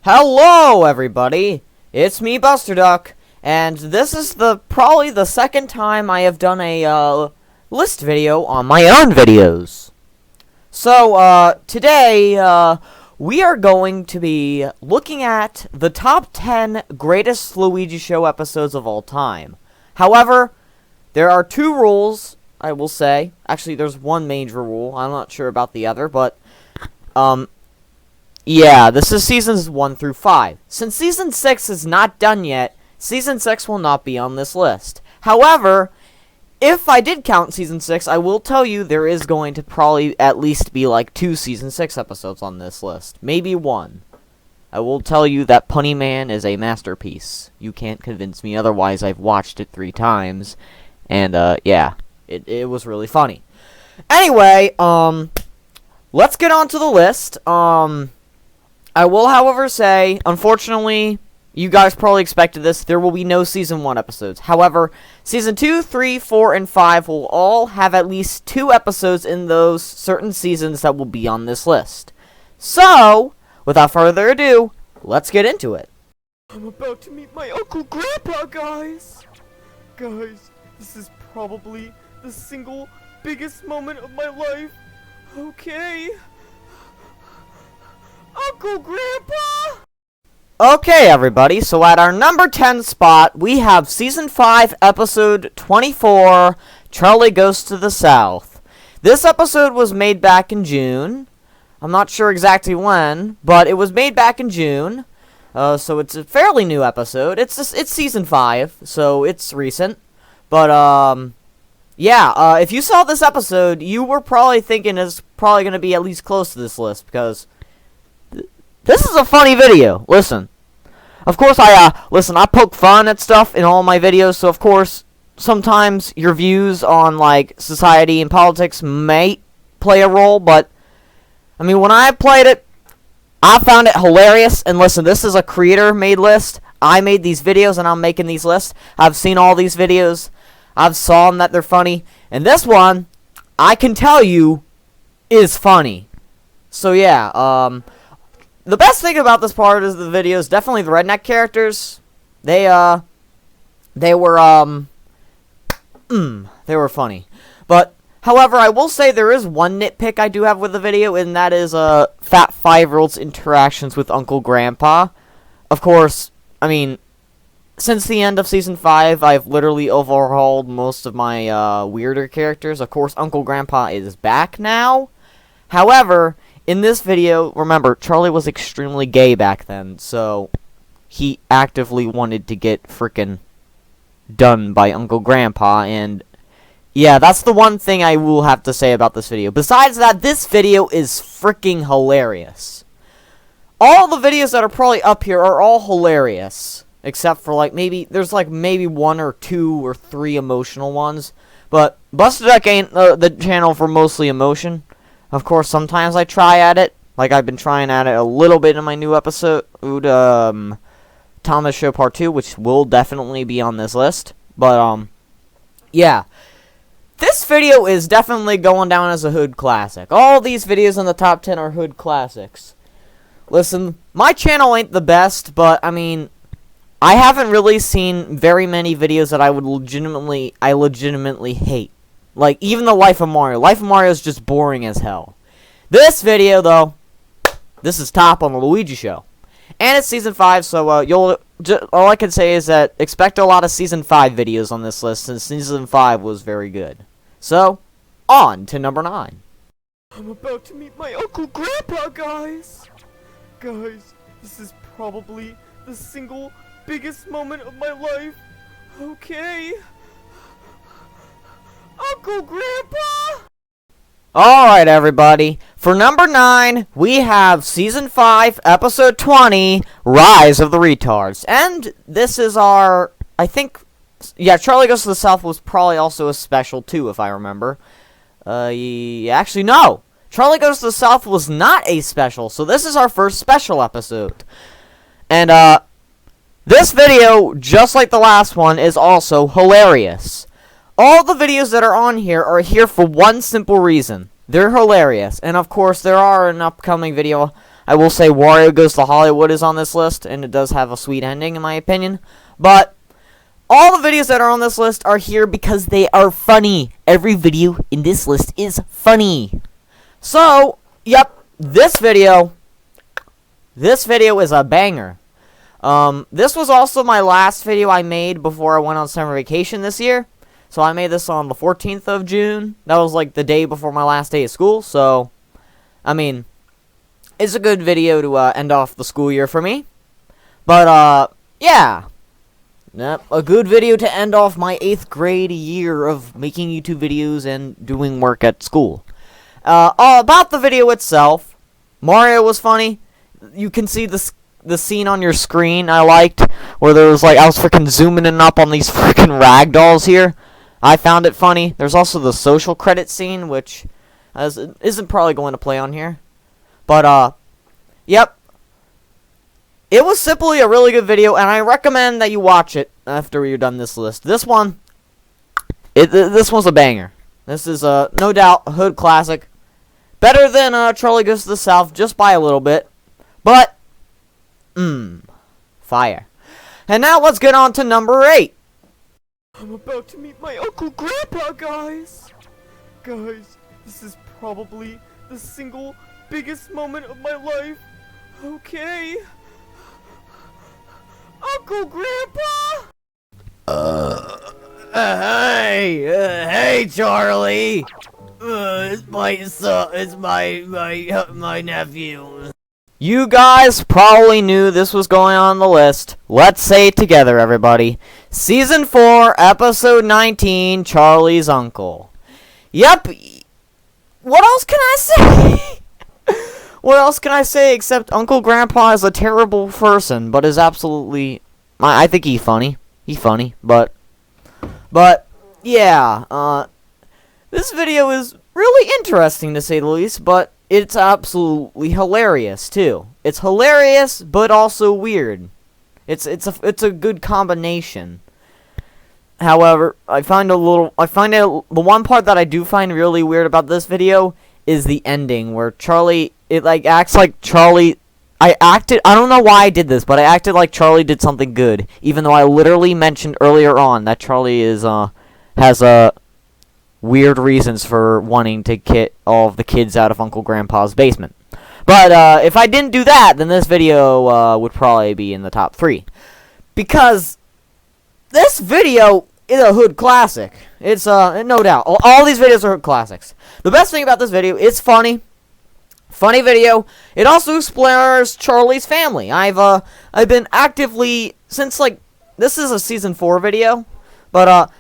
Hello, everybody! It's me, Buster Duck, and this is probably the second time I have done a list video on my own videos. So, today, we are going to be looking at the top 10 greatest Luigi show episodes of all time. However, there are two rules, I will say. Actually, there's one major rule. I'm not sure about the other, but, yeah, this is seasons 1 through 5. Since season 6 is not done yet, season 6 will not be on this list. However, if I did count season 6, I will tell you there is going to probably at least be like 2 season 6 episodes on this list. Maybe 1. I will tell you that Punny Man is a masterpiece. You can't convince me otherwise. I've watched it 3 times. And, yeah, it was really funny. Anyway, let's get on to the list. I will, however, say, unfortunately, you guys probably expected this, there will be no Season 1 episodes. However, Season 2, 3, 4, and 5 will all have at least 2 episodes in those certain seasons that will be on this list. So, without further ado, let's get into it. I'm about to meet my Uncle Grandpa, guys! Guys, this is probably the single biggest moment of my life. Okay. Uncle Grandpa! Okay, everybody, so at our number 10 spot, we have Season 5, Episode 24, Charlie Goes to the South. This episode was made back in June. I'm not sure exactly when, but it was made back in June. So it's a fairly new episode. It's Season 5, so it's recent. But, yeah, if you saw this episode, you were probably thinking it's probably going to be at least close to this list, because this is a funny video. Listen. Of course, I poke fun at stuff in all my videos, so of course, sometimes your views on, like, society and politics may play a role, but, I mean, when I played it, I found it hilarious, and listen, this is a creator-made list. I made these videos, and I'm making these lists. I've seen all these videos. I've saw them that they're funny, and this one, I can tell you, is funny. So, yeah, the best thing about this part of the video is definitely the redneck characters. They were funny. But, however, I will say there is one nitpick I do have with the video, and that is, Fat 5-year-old's interactions with Uncle Grandpa. Of course, I mean, since the end of Season 5, I've literally overhauled most of my, weirder characters. Of course, Uncle Grandpa is back now. However, in this video, remember, Charlie was extremely gay back then, so he actively wanted to get frickin' done by Uncle Grandpa, and yeah, that's the one thing I will have to say about this video. Besides that, this video is fricking hilarious. All the videos that are probably up here are all hilarious, except for, like, there's maybe 1 or 2 or 3 emotional ones, but Buster Duck ain't the channel for mostly emotion. Of course, sometimes I try at it, like I've been trying at it a little bit in my new episode, Thomas Show Part 2, which will definitely be on this list. But, yeah. This video is definitely going down as a hood classic. All these videos in the top 10 are hood classics. Listen, my channel ain't the best, but, I mean, I haven't really seen very many videos that I legitimately hate. Like, even the Life of Mario. Life of Mario is just boring as hell. This video, though, this is top on the Luigi show. And it's Season 5, so, all I can say is that expect a lot of Season 5 videos on this list, since Season 5 was very good. So, on to number 9. I'm about to meet my Uncle Grandpa, guys! Guys, this is probably the single biggest moment of my life. Okay. Uncle Grandpa! Alright, everybody. For number 9, we have Season 5, Episode 20, Rise of the Retards. And this is our, I think, yeah, Charlie Goes to the South was probably also a special, too, if I remember. Actually, no. Charlie Goes to the South was not a special, so this is our first special episode. And, this video, just like the last one, is also hilarious. All the videos that are on here are here for one simple reason. They're hilarious. And of course, there are an upcoming video I will say Wario Goes to Hollywood is on this list, and it does have a sweet ending in my opinion. But all the videos that are on this list are here because they are funny. Every video in this list is funny. So, yep, this video is a banger. This was also my last video I made before I went on summer vacation this year. So I made this on the 14th of June. That was like the day before my last day of school. So, I mean, it's a good video to end off the school year for me. But, yeah. Yep, a good video to end off my 8th grade year of making YouTube videos and doing work at school. About the video itself, Mario was funny. You can see the scene on your screen I liked, where there was like, I was freaking zooming in up on these freaking ragdolls here. I found it funny. There's also the social credit scene, which isn't probably going to play on here. But, yep. It was simply a really good video, and I recommend that you watch it after you're done this list. This one, this one's a banger. This is, no doubt, a hood classic. Better than, Charlie Goes to the South, just by a little bit. But, fire. And now let's get on to number 8. I'm about to meet my Uncle Grandpa, guys! Guys, this is probably the single biggest moment of my life. Okay. Uncle Grandpa! Hey, Charlie! It's my nephew. You guys probably knew this was going on the list. Let's say it together, everybody. Season 4, Episode 19, Charlie's Uncle. Yep. What else can I say? What else can I say except Uncle Grandpa is a terrible person, but is absolutely... I think he's funny. He's funny, but... yeah, this video is really interesting, to say the least, but... it's absolutely hilarious too. It's hilarious, but also weird. It's a good combination. However, the one part that I do find really weird about this video is the ending where Charlie, it like acts like Charlie. I don't know why I did this, but I acted like Charlie did something good, even though I literally mentioned earlier on that Charlie has weird reasons for wanting to get all of the kids out of Uncle Grandpa's basement. But if I didn't do that, then this video would probably be in the top 3. Because this video is a hood classic. It's no doubt. All these videos are hood classics. The best thing about this video, it's funny. Funny video. It also explores Charlie's family. I've been actively, since like, this is a season 4 video, but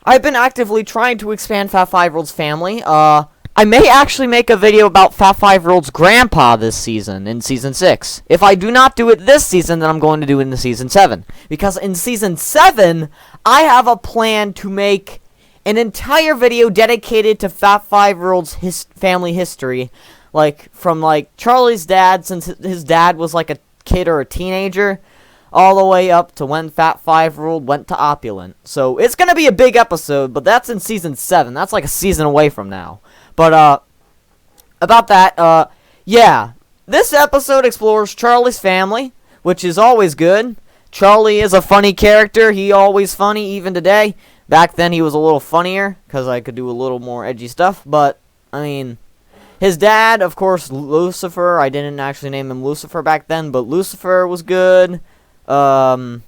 I've been actively trying to expand Fat 5-Year-Old's family. I may actually make a video about Fat 5-Year-Old's grandpa this season, in Season 6. If I do not do it this season, then I'm going to do it in Season 7. Because in Season 7, I have a plan to make an entire video dedicated to Fat 5-Year-Old's family history. Like, from, like, Charlie's dad, since his dad was, like, a kid or a teenager, all the way up to when Fat 5-Year-Old went to opulent. So, it's gonna be a big episode, but that's in Season 7. That's like a season away from now. But, about that, yeah. This episode explores Charlie's family, which is always good. Charlie is a funny character. He always funny, even today. Back then, he was a little funnier, because I could do a little more edgy stuff. But, I mean, his dad, of course, Lucifer. I didn't actually name him Lucifer back then, but Lucifer was good. Jova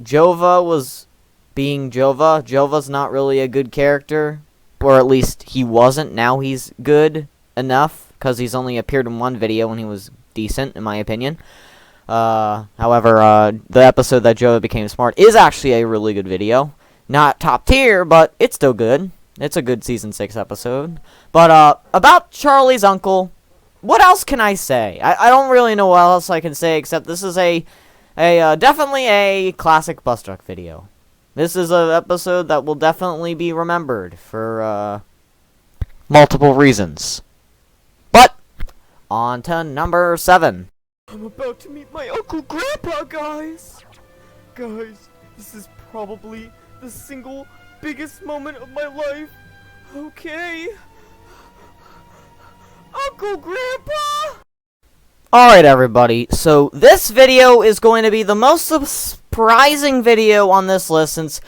was being Jova. Jova's not really a good character. Or at least he wasn't. Now he's good enough, because he's only appeared in one video and he was decent, in my opinion. However, the episode that Yoda became smart is actually a really good video. Not top tier, but it's still good. It's a good Season 6 episode. But, about Charlie's uncle, what else can I say? I don't really know what else I can say, except this is definitely a classic bus truck video. This is an episode that will definitely be remembered for, multiple reasons. But, on to number 7. I'm about to meet my Uncle Grandpa, guys! Guys, this is probably the single biggest moment of my life. Okay. Uncle Grandpa! Alright everybody, so this video is going to be the most surprising video on this list since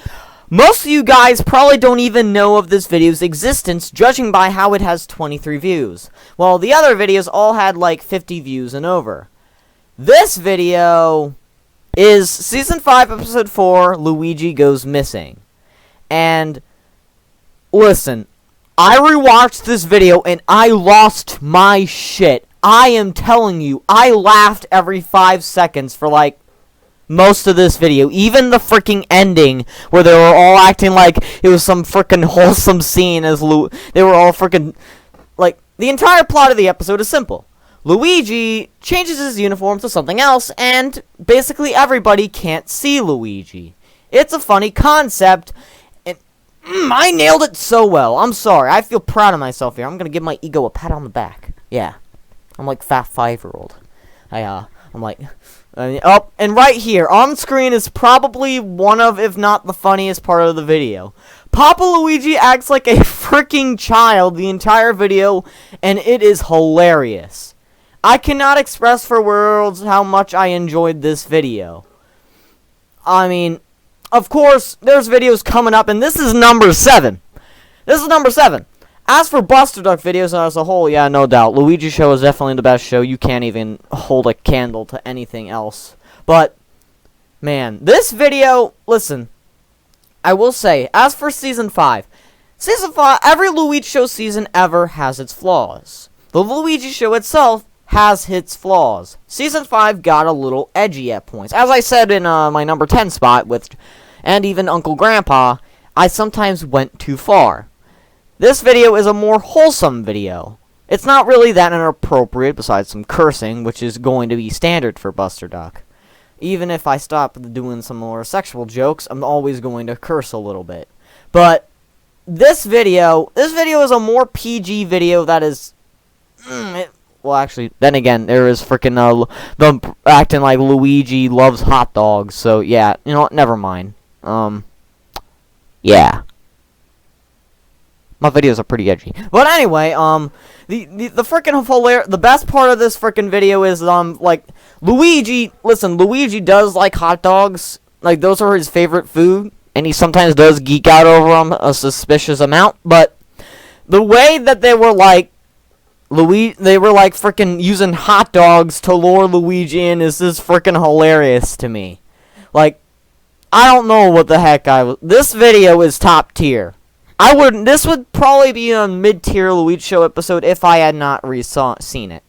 most of you guys probably don't even know of this video's existence, judging by how it has 23 views. While the other videos all had like 50 views and over. This video is Season 5, Episode 4, Luigi Goes Missing. And, listen, I rewatched this video and I lost my shit. I am telling you, I laughed every 5 seconds for like most of this video. Even the freaking ending where they were all acting like it was some freaking wholesome scene as they were all freaking like the entire plot of the episode is simple. Luigi changes his uniform to something else and basically everybody can't see Luigi. It's a funny concept and I nailed it so well. I'm sorry. I feel proud of myself here. I'm going to give my ego a pat on the back. Yeah. I'm like fat 5-year-old. I'm like, oh, and right here on screen is probably one of, if not the funniest part of the video. Papa Luigi acts like a freaking child the entire video, and it is hilarious. I cannot express for words how much I enjoyed this video. I mean, of course, there's videos coming up, and this is number 7. This is number 7. As for Buster Duck videos as a whole, yeah, no doubt. Luigi Show is definitely the best show. You can't even hold a candle to anything else. But, man, this video, listen, I will say, as for Season 5, every Luigi Show season ever has its flaws. The Luigi Show itself has its flaws. Season 5 got a little edgy at points. As I said in my number 10 spot, and even Uncle Grandpa, I sometimes went too far. This video is a more wholesome video. It's not really that inappropriate besides some cursing, which is going to be standard for Buster Duck. Even if I stop doing some more sexual jokes, I'm always going to curse a little bit. But this video is a more PG video that is... well, actually, then again, there is freaking them acting like Luigi loves hot dogs. So, yeah, you know what? Never mind. Yeah. My videos are pretty edgy. But anyway, the freaking the best part of this freaking video is, like, Luigi, listen, Luigi does like hot dogs. Like, those are his favorite food. And he sometimes does geek out over them a suspicious amount. But the way that they were, like, freaking using hot dogs to lure Luigi in is just freaking hilarious to me. Like, I don't know what the heck this video is top tier. This would probably be a mid-tier Luigi Show episode if I had not seen it.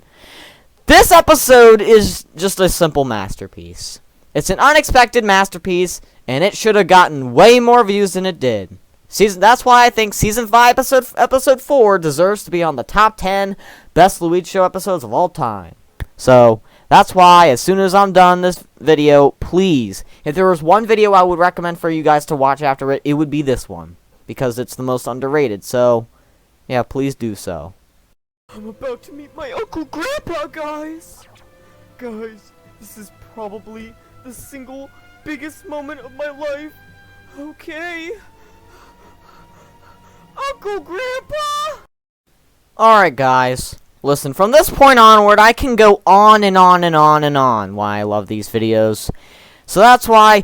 This episode is just a simple masterpiece. It's an unexpected masterpiece, and it should have gotten way more views than it did. That's why I think Season 5, Episode 4 deserves to be on the top 10 best Luigi Show episodes of all time. So, that's why, as soon as I'm done this video, please, if there was one video I would recommend for you guys to watch after it, it would be this one. Because it's the most underrated, so, yeah, please do so. I'm about to meet my Uncle Grandpa, guys! Guys, this is probably the single biggest moment of my life. Okay. Uncle Grandpa! Alright, guys. Listen, from this point onward, I can go on and on and on and on why I love these videos. So that's why...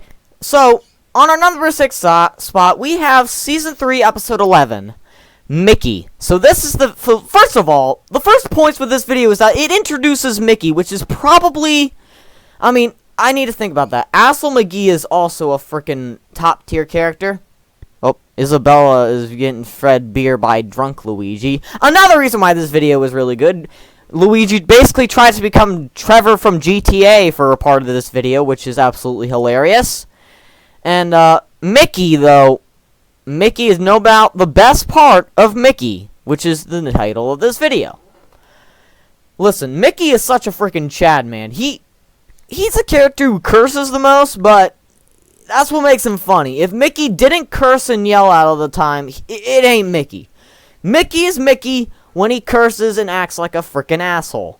on our number 6 spot, we have Season 3, Episode 11, Mickey. So this is first of all, the first points with this video is that it introduces Mickey, which is probably, I mean, I need to think about that. Asshole McGee is also a freaking top tier character. Oh, Isabella is getting fed beer by drunk Luigi. Another reason why this video is really good. Luigi basically tries to become Trevor from GTA for a part of this video, which is absolutely hilarious. And, Mickey, though, Mickey is no doubt the best part of Mickey, which is the title of this video. Listen, Mickey is such a freaking Chad, man. He's a character who curses the most, but that's what makes him funny. If Mickey didn't curse and yell out all the time, it ain't Mickey. Mickey is Mickey when he curses and acts like a freaking asshole.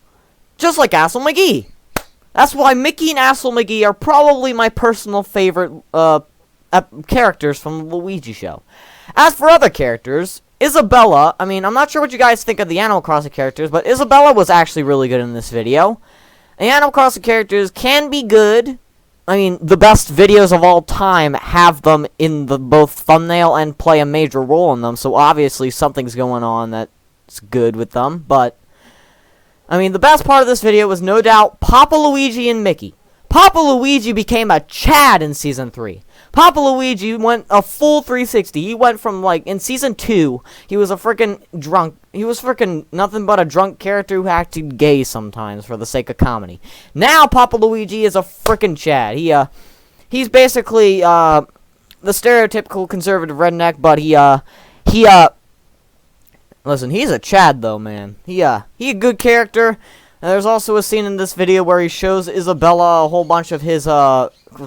Just like Asshole McGee. That's why Mickey and Asshole McGee are probably my personal favorite characters from the Luigi Show. As for other characters, Isabella, I mean, I'm not sure what you guys think of the Animal Crossing characters, but Isabella was actually really good in this video. Animal Crossing characters can be good. I mean, the best videos of all time have them in the both thumbnail and play a major role in them, so obviously something's going on that's good with them. But, I mean, the best part of this video was no doubt Papa Luigi and Mickey. Papa Luigi became a Chad in Season 3. Papa Luigi went a full 360. He went from, like, in Season 2, he was a freaking drunk. He was freaking nothing but a drunk character who acted gay sometimes for the sake of comedy. Now Papa Luigi is a freaking Chad. He's basically, the stereotypical conservative redneck, but listen, he's a Chad, though, man. He a good character. And there's also a scene in this video where he shows Isabella a whole bunch of his,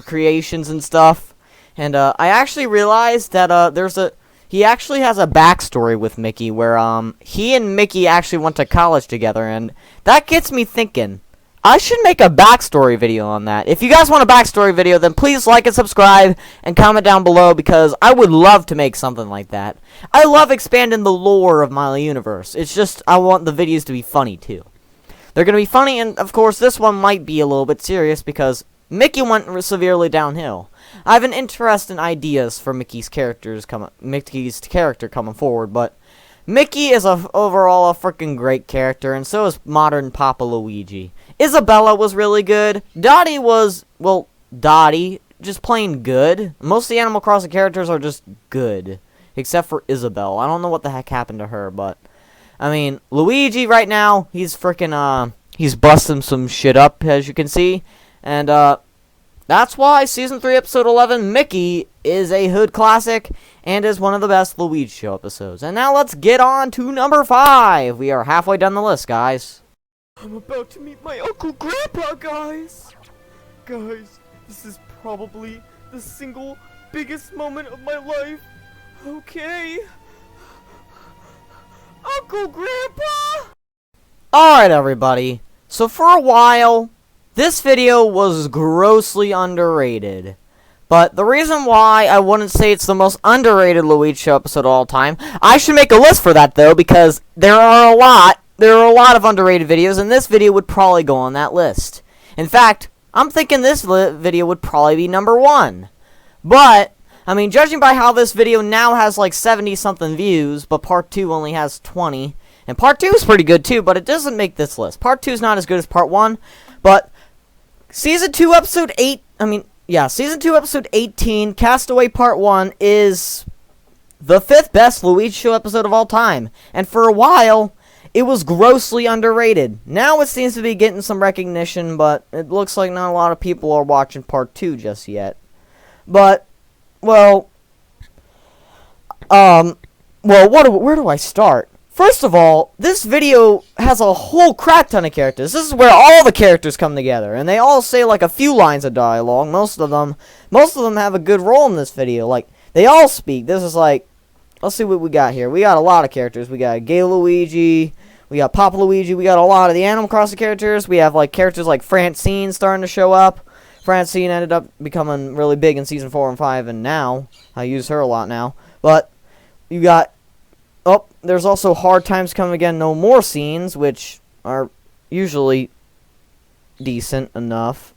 creations and stuff. And, I actually realized that, he actually has a backstory with Mickey where, he and Mickey actually went to college together, and that gets me thinking, I should make a backstory video on that. If you guys want a backstory video, then please like and subscribe and comment down below, because I would love to make something like that. I love expanding the lore of my universe. It's just, I want the videos to be funny, too. They're going to be funny, and of course, this one might be a little bit serious, because Mickey went severely downhill. I have an interest in ideas for Mickey's character coming forward, but Mickey is overall a freaking great character, and so is modern Papa Luigi. Isabella was really good. Dottie was, well, Dottie, just plain good. Most of the Animal Crossing characters are just good, except for Isabelle. I don't know what the heck happened to her, but I mean, Luigi right now, he's freaking, he's busting some shit up, as you can see. And, that's why Season 3, Episode 11, Mickey, is a hood classic and is one of the best Luigi Show episodes. And now let's get on to number 5. We are halfway down the list, guys. I'm about to meet my Uncle Grandpa, guys! Guys, this is probably the single biggest moment of my life. Okay. Uncle Grandpa! Alright, everybody. So for a while, this video was grossly underrated. But the reason why I wouldn't say it's the most underrated Luigi Show episode of all time, I should make a list for that, though, because there are a lot of underrated videos, and this video would probably go on that list. In fact, I'm thinking this video would probably be number 1. But, I mean, judging by how this video now has like 70-something views, but Part 2 only has 20, and Part 2 is pretty good too, but it doesn't make this list. Part 2 is not as good as Part 1, but Season 2, Episode 18, Castaway Part 1, is the 5th best Luigi Show episode of all time. And for a while, it was grossly underrated. Now it seems to be getting some recognition, but it looks like not a lot of people are watching Part 2 just yet. But, well, where do I start? First of all, this video has a whole crap ton of characters. This is where all the characters come together, and they all say like a few lines of dialogue. Most of them have a good role in this video. Like, they all speak. This is like, let's see what we got here. We got a lot of characters. We got Gay Luigi, we got Papa Luigi, we got a lot of the Animal Crossing characters. We have like characters like Francine starting to show up. Francine ended up becoming really big in Season 4 and 5, and now I use her a lot now. But you got, oh, there's also Hard Times Come Again No More scenes, which are usually decent enough.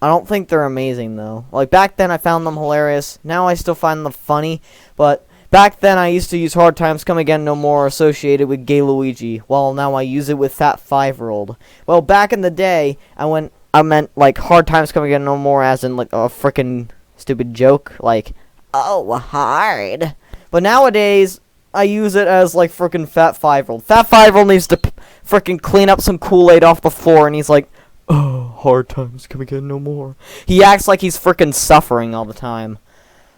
I don't think they're amazing, though. Like, back then I found them hilarious. Now I still find them funny. But back then I used to use Hard Times Come Again No More associated with Gay Luigi. Well, now I use it with Fat 5-year-old. Well, back in the day, I meant, like, Hard Times Come Again No More as in, like, a frickin' stupid joke. Like, oh, hard. But nowadays, I use it as, like, frickin' Fat 5-year-old. Fat 5-year-old needs to frickin' clean up some Kool-Aid off the floor, and he's like, oh, hard times come again no more. He acts like he's frickin' suffering all the time.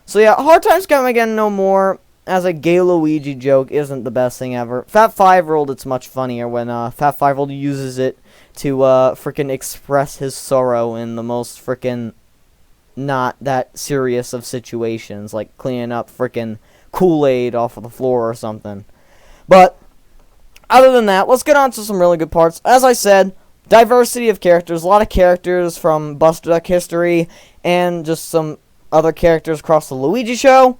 So yeah, Hard Times Come Again No More as a Gay Luigi joke isn't the best thing ever. Fat 5-year-old, it's much funnier when Fat 5-year-old uses it to frickin' express his sorrow in the most frickin' not that serious of situations, like cleaning up frickin' Kool-Aid off of the floor or something. But other than that, let's get on to some really good parts. As I said, diversity of characters, a lot of characters from Buster Duck history, and just some other characters across the Luigi Show.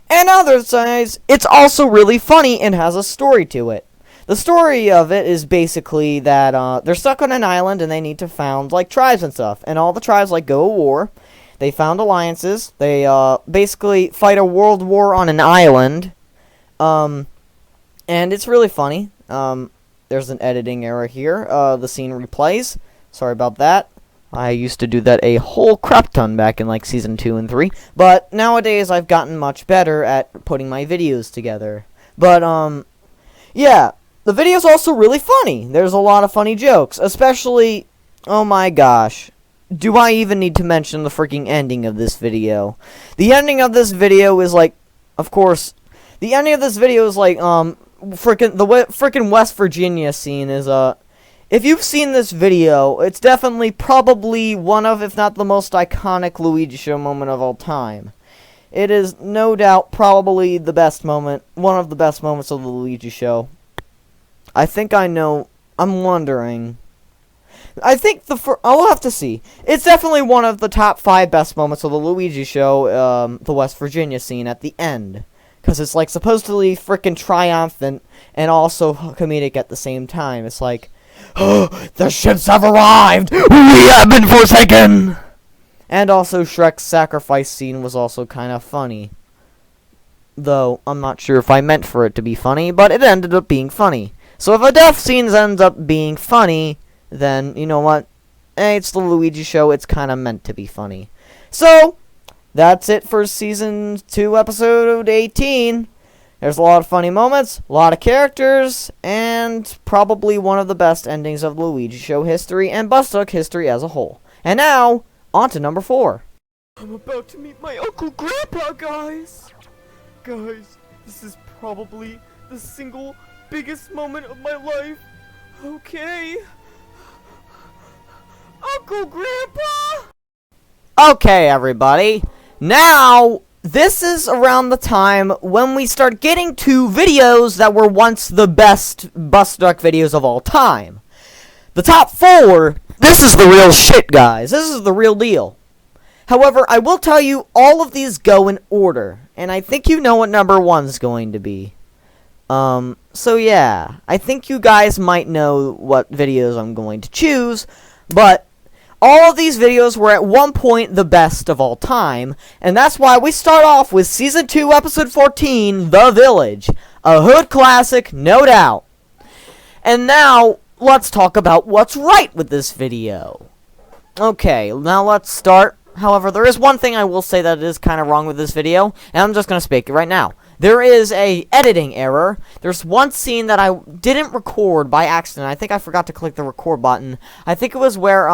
And other sides, it's also really funny and has a story to it. The story of it is basically that they're stuck on an island and they need to found like tribes and stuff. And all the tribes like go to war. They found alliances. They basically fight a world war on an island. And it's really funny. There's an editing error here. The scene replays. Sorry about that. I used to do that a whole crap ton back in like season 2 and 3. But nowadays I've gotten much better at putting my videos together. But yeah. The video's also really funny. There's a lot of funny jokes. Especially, oh my gosh. Do I even need to mention the freaking ending of this video? The ending of this video is like, of course, the ending of this video is like, frickin' West Virginia scene is, if you've seen this video, it's definitely probably one of, if not the most iconic Luigi show moment of all time. It is no doubt probably the best moment, one of the best moments of the Luigi show. I think I know. I'm wondering. I think I'll have to see. It's definitely one of the top 5 best moments of the Luigi show, the West Virginia scene at the end. Because it's like supposedly freaking triumphant and also comedic at the same time. It's like, oh, the ships have arrived! We have been forsaken! And also Shrek's sacrifice scene was also kind of funny. Though, I'm not sure if I meant for it to be funny, but it ended up being funny. So if a death scene ends up being funny, then, you know what? It's the Luigi show, it's kind of meant to be funny. So, that's it for Season 2, Episode 18. There's a lot of funny moments, a lot of characters, and probably one of the best endings of Luigi show history and Bustuck history as a whole. And now, on to number 4. I'm about to meet my Uncle Grandpa, guys! Guys, this is probably the single biggest moment of my life. Okay. Uncle Grandpa! Okay, everybody. Now, this is around the time when we start getting to videos that were once the best Bustuck videos of all time. The top 4, this is the real shit, guys. This is the real deal. However, I will tell you, all of these go in order. And I think you know what number 1's going to be. So yeah, I think you guys might know what videos I'm going to choose, but all of these videos were at one point the best of all time, and that's why we start off with Season 2, Episode 14, The Village, a hood classic, no doubt. And now, let's talk about what's right with this video. Okay, now let's start. However, there is one thing I will say that is kind of wrong with this video, and I'm just going to speak it right now. There is a editing error. There's one scene that I didn't record by accident. I think I forgot to click the record button. I think it was where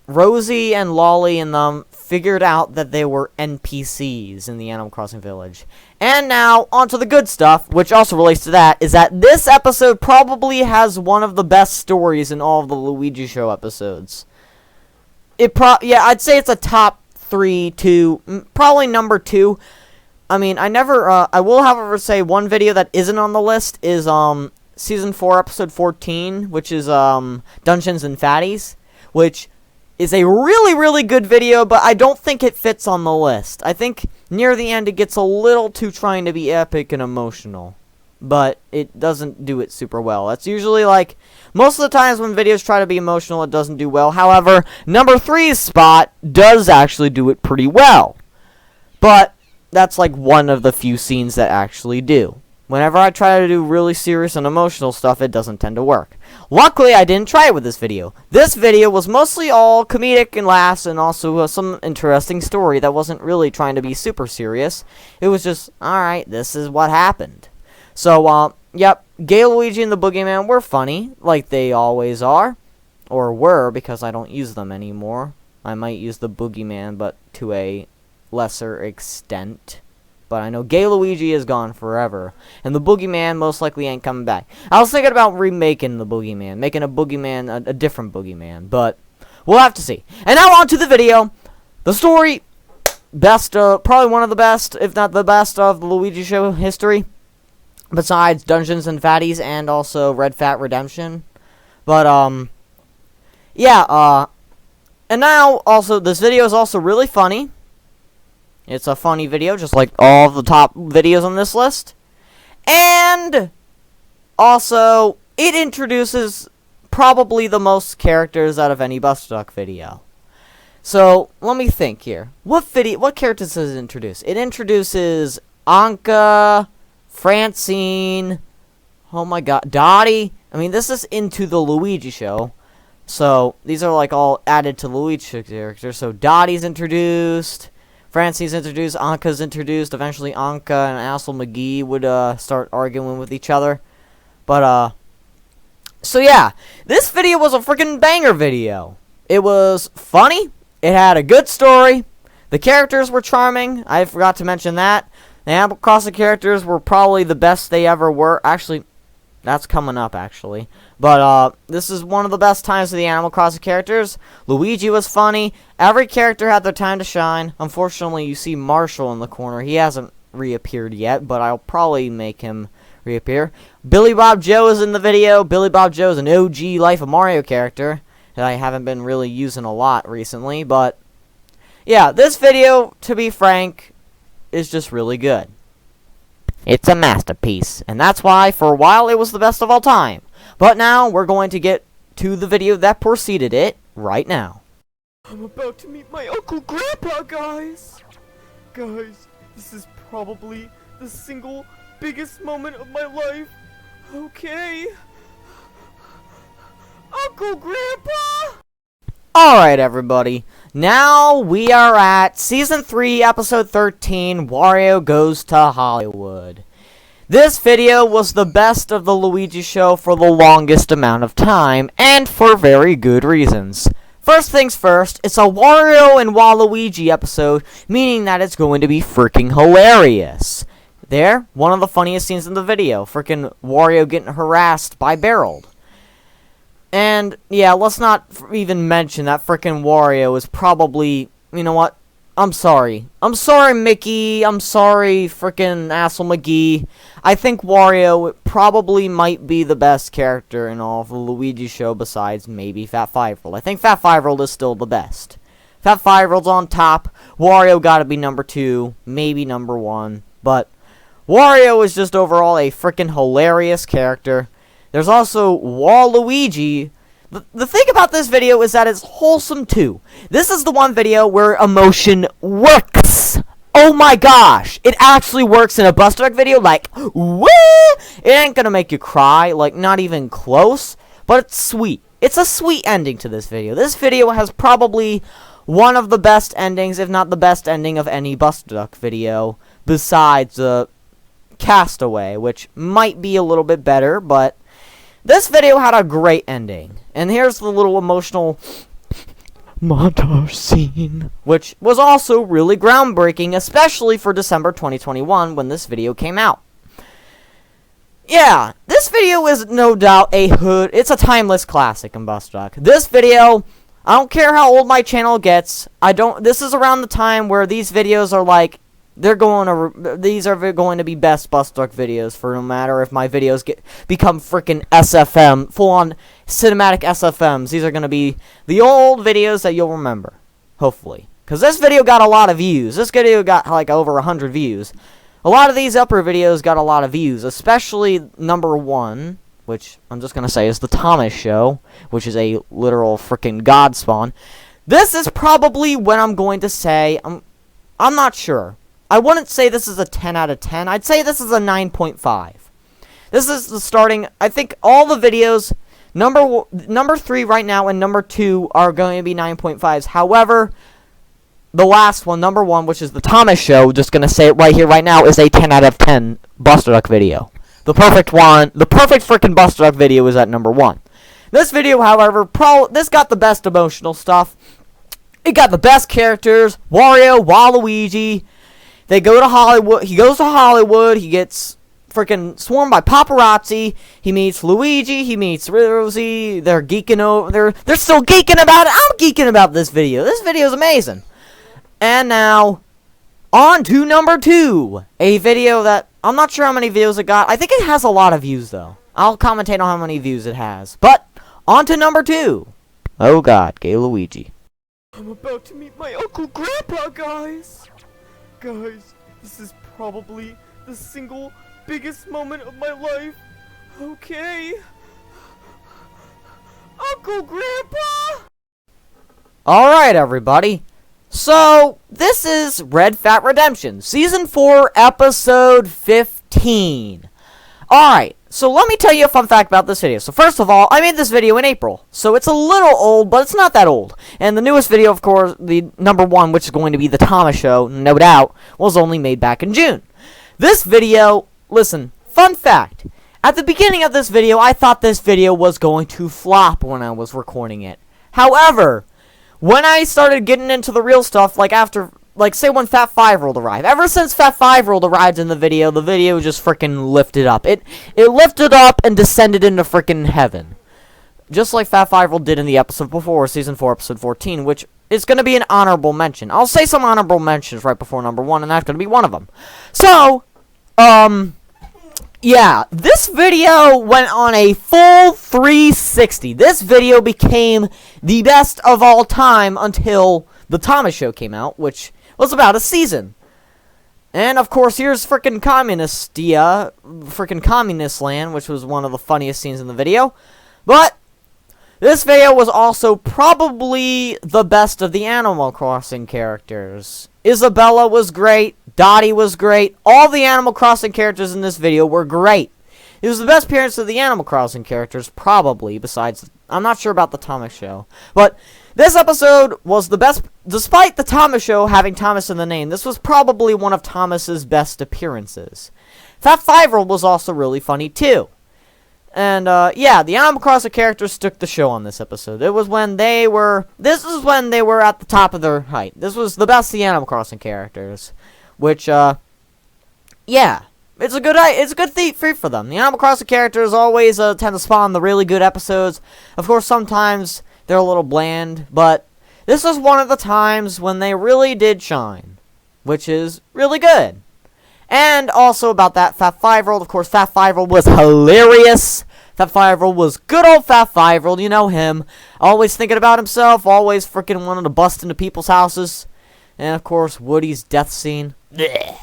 Rosie and Lolly and them figured out that they were NPCs in the Animal Crossing Village. And now, on to the good stuff, which also relates to that, is that this episode probably has one of the best stories in all of the Luigi show episodes. Yeah, I'd say it's a top 3, 2, probably number 2. I mean, I will however say one video that isn't on the list is, Season 4, Episode 14, which is, Dungeons and Fatties, which is a really, really good video, but I don't think it fits on the list. I think near the end it gets a little too trying to be epic and emotional, but it doesn't do it super well. That's usually like, most of the times when videos try to be emotional, it doesn't do well. However, number 3's spot does actually do it pretty well. But that's like one of the few scenes that actually do. Whenever I try to do really serious and emotional stuff, it doesn't tend to work. Luckily, I didn't try it with this video. This video was mostly all comedic and laughs and also some interesting story that wasn't really trying to be super serious. It was just, alright, this is what happened. So, yep, Gay Luigi and the Boogeyman were funny, like they always are. Or were, because I don't use them anymore. I might use the Boogeyman, but to a lesser extent. But I know Gay Luigi is gone forever. And the Boogeyman most likely ain't coming back. I was thinking about remaking the Boogeyman. Making a Boogeyman, a different Boogeyman. But we'll have to see. And now on to the video. The story, best, probably one of the best, if not the best, of the Luigi show history. Besides Dungeons and Fatties and also Red Fat Redemption. But, yeah, and now, also, this video is also really funny. It's a funny video, just like all of the top videos on this list. And also, it introduces probably the most characters out of any Buster Duck video. So, let me think here. What characters does it introduce? It introduces Anka, Francine, oh my god, Dottie. I mean, this is into the Luigi show. So, these are like all added to the Luigi characters. So, Dottie's introduced, Francine's introduced, Anka's introduced. Eventually, Anka and Asshole McGee would start arguing with each other. But, so yeah, this video was a freaking banger video. It was funny. It had a good story. The characters were charming. I forgot to mention that. The Animal Crossing characters were probably the best they ever were. Actually, that's coming up, actually. But, this is one of the best times of the Animal Crossing characters. Luigi was funny. Every character had their time to shine. Unfortunately, you see Marshall in the corner. He hasn't reappeared yet, but I'll probably make him reappear. Billy Bob Joe is in the video. Billy Bob Joe is an OG Life of Mario character that I haven't been really using a lot recently, but yeah, this video, to be frank, is just really good. It's a masterpiece, and that's why, for a while, it was the best of all time. But now, we're going to get to the video that preceded it right now. I'm about to meet my Uncle Grandpa, guys! Guys, this is probably the single biggest moment of my life. Okay. Uncle Grandpa! Alright, everybody. Now we are at Season 3, Episode 13, Wario Goes to Hollywood. This video was the best of the Luigi show for the longest amount of time, and for very good reasons. First things first, it's a Wario and Waluigi episode, meaning that it's going to be freaking hilarious. There, one of the funniest scenes in the video, freaking Wario getting harassed by Barrel. And, yeah, let's not even mention that frickin' Wario is probably, you know what? I'm sorry. I'm sorry, Mickey. I'm sorry, frickin' Asshole McGee. I think Wario probably might be the best character in all of the Luigi show besides maybe Fat 5-Year-Old. I think Fat 5-Year-Old is still the best. Fat 5-Year-Old's on top. Wario gotta be number 2, maybe number 1. But Wario is just overall a frickin' hilarious character. There's also Waluigi. The thing about this video is that it's wholesome too. This is the one video where emotion works. Oh my gosh. It actually works in a Buster Duck video, like, woo! It ain't gonna make you cry, like, not even close. But it's sweet. It's a sweet ending to this video. This video has probably one of the best endings, if not the best ending of any Buster Duck video, besides Castaway, which might be a little bit better, but this video had a great ending. And here's the little emotional montage scene, which was also really groundbreaking, especially for December 2021 when this video came out. Yeah, this video is no doubt it's a timeless classic in Buster Duck. This video, I don't care how old my channel gets, this is around the time where these videos are like, these are going to be best Buster Duck videos for no matter if my videos become freaking SFM, full-on cinematic SFMs. These are going to be the old videos that you'll remember, hopefully. Because this video got a lot of views. This video got like over 100 views. A lot of these upper videos got a lot of views, especially number 1, which I'm just going to say is the Thomas Show, which is a literal freaking god spawn. This is probably when I'm going to say, I'm not sure. I wouldn't say this is a 10 out of 10. I'd say this is a 9.5. This is the starting. I think all the videos, number 3 right now and number 2 are going to be 9.5s. However, the last one, number 1, which is the Thomas Show, just going to say it right here, right now, is a 10 out of 10 Buster Duck video. The perfect one, the perfect freaking Buster Duck video is at number 1. This video, however, this got the best emotional stuff. It got the best characters, Wario, Waluigi. They go to Hollywood. He goes to Hollywood. He gets freaking swarmed by paparazzi. He meets Luigi. He meets Rosie. They're geeking over. They're still geeking about it. I'm geeking about this video. This video is amazing. And now, on to number 2. A video that I'm not sure how many views it got. I think it has a lot of views though. I'll commentate on how many views it has. But on to number 2. Oh God, gay Luigi. I'm about to meet my Uncle Grandpa, guys! Guys, this is probably the single biggest moment of my life. Okay. Uncle Grandpa! Alright, everybody. So, this is Red Fat Redemption, Season 4, Episode 15. Alright, so let me tell you a fun fact about this video. So first of all, I made this video in April. So it's a little old, but it's not that old. And the newest video, of course, the number one, which is going to be the Thomas Show, no doubt, was only made back in June. This video, listen, fun fact. At the beginning of this video, I thought this video was going to flop when I was recording it. However, when I started getting into the real stuff, say when Fat 5-Year-Old arrived. Ever since Fat 5-Year-Old arrived in the video just freaking lifted up. It lifted up and descended into freaking heaven. Just like Fat 5-Year-Old did in the episode before, Season 4, Episode 14, which is going to be an honorable mention. I'll say some honorable mentions right before number 1, and that's going to be one of them. So, yeah, this video went on a full 360. This video became the best of all time until the Thomas Show came out, which was about a season. And, of course, here's frickin' frickin' Communist Land, which was one of the funniest scenes in the video. But this video was also probably the best of the Animal Crossing characters. Isabella was great. Dottie was great. All the Animal Crossing characters in this video were great. It was the best appearance of the Animal Crossing characters, probably, besides... I'm not sure about the Thomas Show. But this episode was the best... Despite the Thomas Show having Thomas in the name, this was probably one of Thomas's best appearances. Fat 5-Year-Old was also really funny, too. And, yeah, the Animal Crossing characters took the show on this episode. It was when they were... This is when they were at the top of their height. This was the best of the Animal Crossing characters. Which, yeah. It's a good feat for them. The Animal Crossing characters always tend to spawn the really good episodes. Of course, sometimes they're a little bland, but this was one of the times when they really did shine. Which is really good. And also about that Fat 5-Year-Old, of course, Fat 5-Year-Old was hilarious. Fat 5-Year-Old was good old Fat 5-Year-Old, you know him. Always thinking about himself, always freaking wanting to bust into people's houses. And, of course, Woody's death scene. Blech.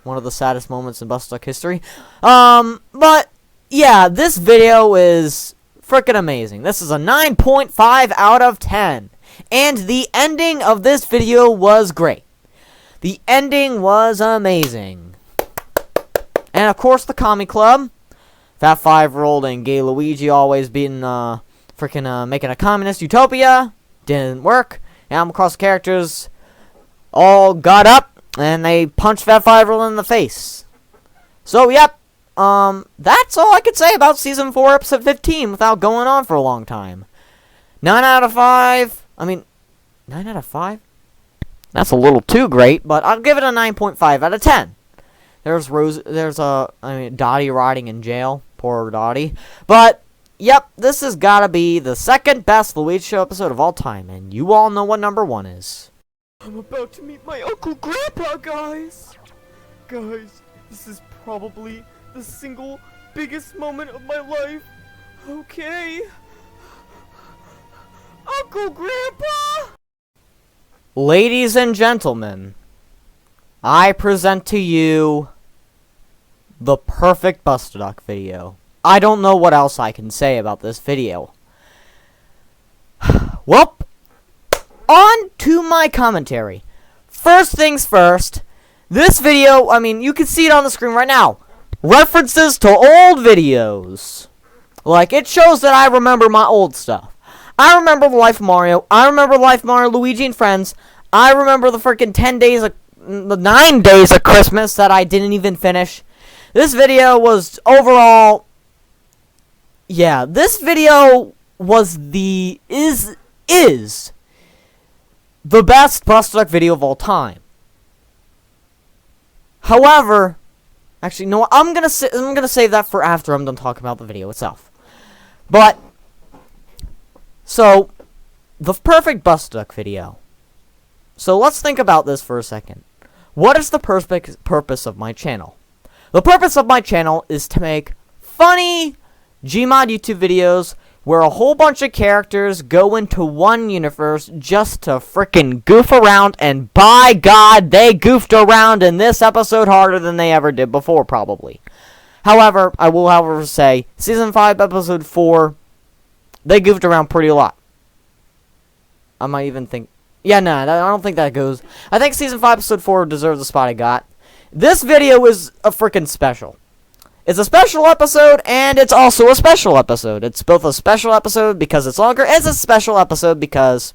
One of the saddest moments in Bustuck history. But, yeah, this video is freaking amazing. This is a 9.5 out of 10. And the ending of this video was great. The ending was amazing. And, of course, the Commie Club. Fat 5-Year-Old and Gay Luigi always being, making a communist utopia. Didn't work. Animal Crossing characters all got up, and they punched Fat 5-Year-Old in the face. So, yep, that's all I could say about Season 4, Episode 15, without going on for a long time. 9 out of 5, 9 out of 5? That's a little too great, but I'll give it a 9.5 out of 10. There's Dottie rotting in jail, poor Dottie. But, yep, this has gotta be the second best Luigi Show episode of all time, and you all know what number 1 is. I'm about to meet my Uncle Grandpa, guys! Guys, this is probably the single biggest moment of my life. Okay. Uncle Grandpa! Ladies and gentlemen, I present to you the perfect Bustuck video. I don't know what else I can say about this video. Well, on to my commentary. First things first, this video, you can see it on the screen right now. References to old videos. Like, it shows that I remember my old stuff. I remember the Life of Mario. I remember the Life of Mario, Luigi and Friends. I remember the freaking 9 days of Christmas that I didn't even finish. This video was overall... Yeah, this video was is the best Bustuck video of all time. However, actually, no, I'm gonna save that for after I'm done talking about the video itself. But so the perfect Bustuck video. So let's think about this for a second. What is the purpose of my channel? The purpose of my channel is to make funny Gmod YouTube videos where a whole bunch of characters go into one universe just to frickin' goof around, and by God, they goofed around in this episode harder than they ever did before, probably. However, I will, however, say, Season 5, Episode 4, they goofed around pretty a lot. I might even think... Yeah, no, I don't think that goes. I think Season 5, Episode 4 deserves the spot I got. This video is a freaking special. It's a special episode, and it's also a special episode. It's both a special episode because it's longer, and it's a special episode because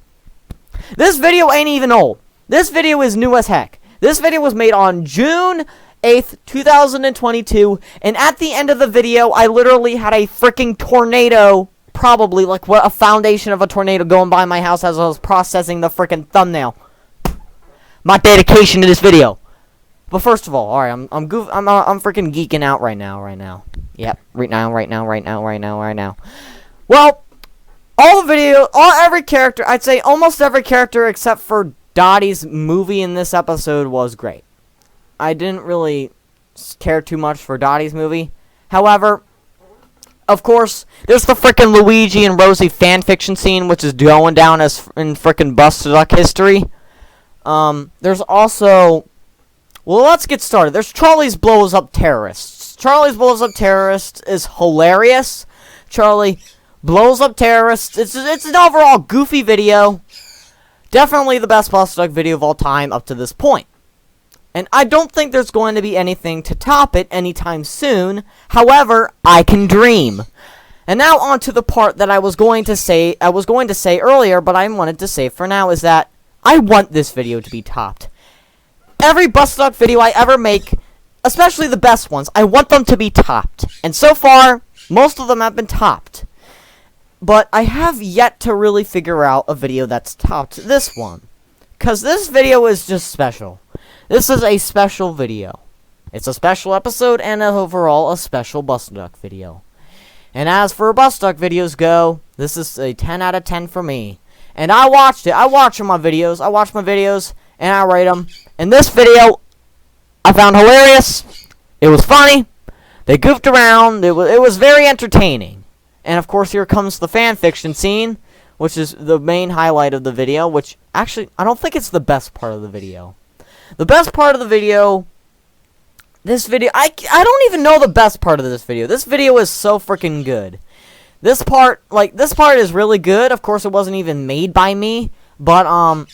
this video ain't even old. This video is new as heck. This video was made on June 8th, 2022, and at the end of the video, I literally had a freaking tornado, probably like what a foundation of a tornado going by my house as I was processing the freaking thumbnail. My dedication to this video. But first of all, alright, I'm freaking geeking out right now. Yep, right now. Well, every character, I'd say almost every character except for Dottie's movie in this episode was great. I didn't really care too much for Dottie's movie. However, of course, there's the frickin' Luigi and Rosie fanfiction scene, which is going down as in frickin' Busted Duck history. There's also... Well, let's get started. There's Charlie's Blows Up Terrorists. Charlie's Blows Up Terrorists is hilarious. Charlie blows up terrorists. It's an overall goofy video. Definitely the best Busted Duck video of all time up to this point. And I don't think there's going to be anything to top it anytime soon. However, I can dream. And now on to the part that I was going to say earlier, but I wanted to say for now, is that I want this video to be topped. Every Busted Duck video I ever make, especially the best ones, I want them to be topped. And so far, most of them have been topped. But I have yet to really figure out a video that's topped this one. Because this video is just special. This is a special video. It's a special episode and overall a special Busted Duck video. And as for Busted Duck videos go, this is a 10 out of 10 for me. And I watched it. I watch my videos, and I rate them. And this video, I found hilarious. It was funny. They goofed around. It was very entertaining. And of course, here comes the fanfiction scene, which is the main highlight of the video, which actually, I don't think it's the best part of the video. The best part of the video, I don't even know the best part of this video. This video is so freaking good. This part is really good. Of course, it wasn't even made by me, but,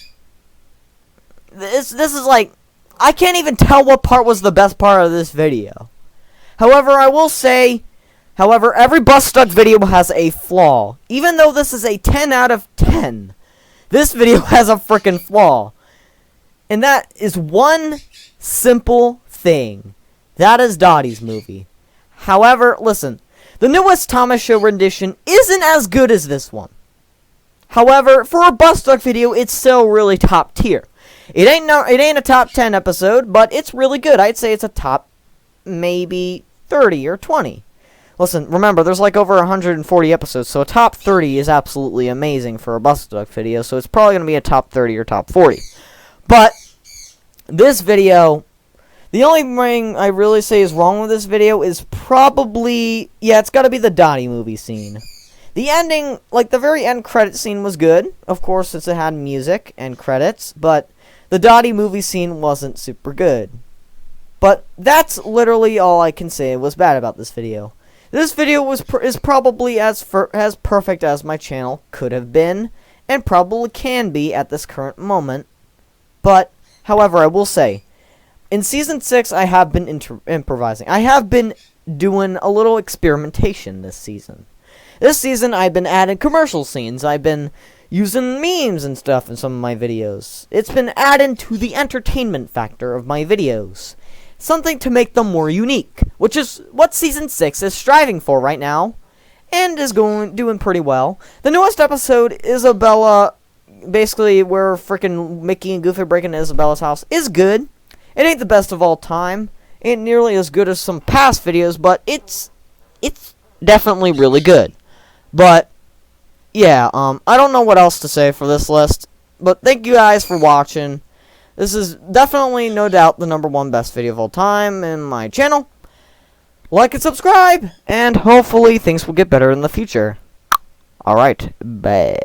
this is like, I can't even tell what part was the best part of this video. However, I will say, every Busted Duck video has a flaw. Even though this is a 10 out of 10, this video has a freaking flaw. And that is one simple thing. That is Dottie's movie. However, listen, the newest Thomas Show rendition isn't as good as this one. However, for a Busted Duck video, it's still really top tier. It ain't a top 10 episode, but it's really good. I'd say it's a top maybe 30 or 20. Listen, remember, there's like over 140 episodes, so a top 30 is absolutely amazing for a Busted Duck video, so it's probably going to be a top 30 or top 40. But this video, the only thing I really say is wrong with this video is probably, yeah, it's got to be the Dottie movie scene. The ending, like the very end credit scene was good, of course, since it had music and credits, but the Dottie movie scene wasn't super good. But that's literally all I can say was bad about this video. This video is probably as perfect as my channel could have been, and probably can be at this current moment. But, however, I will say, in Season 6, I have been improvising. I have been doing a little experimentation this season. This season, I've been adding commercial scenes. I've been using memes and stuff in some of my videos. It's been added to the entertainment factor of my videos. Something to make them more unique, which is what Season 6 is striving for right now, and is doing pretty well. The newest episode, Isabella, basically where frickin' Mickey and Goofy break into Isabella's house, is good. It ain't the best of all time. Ain't nearly as good as some past videos, but it's definitely really good. But yeah, I don't know what else to say for this list, but thank you guys for watching. This is definitely, no doubt, the #1 best video of all time in my channel. Like and subscribe, and hopefully things will get better in the future. Alright, bye.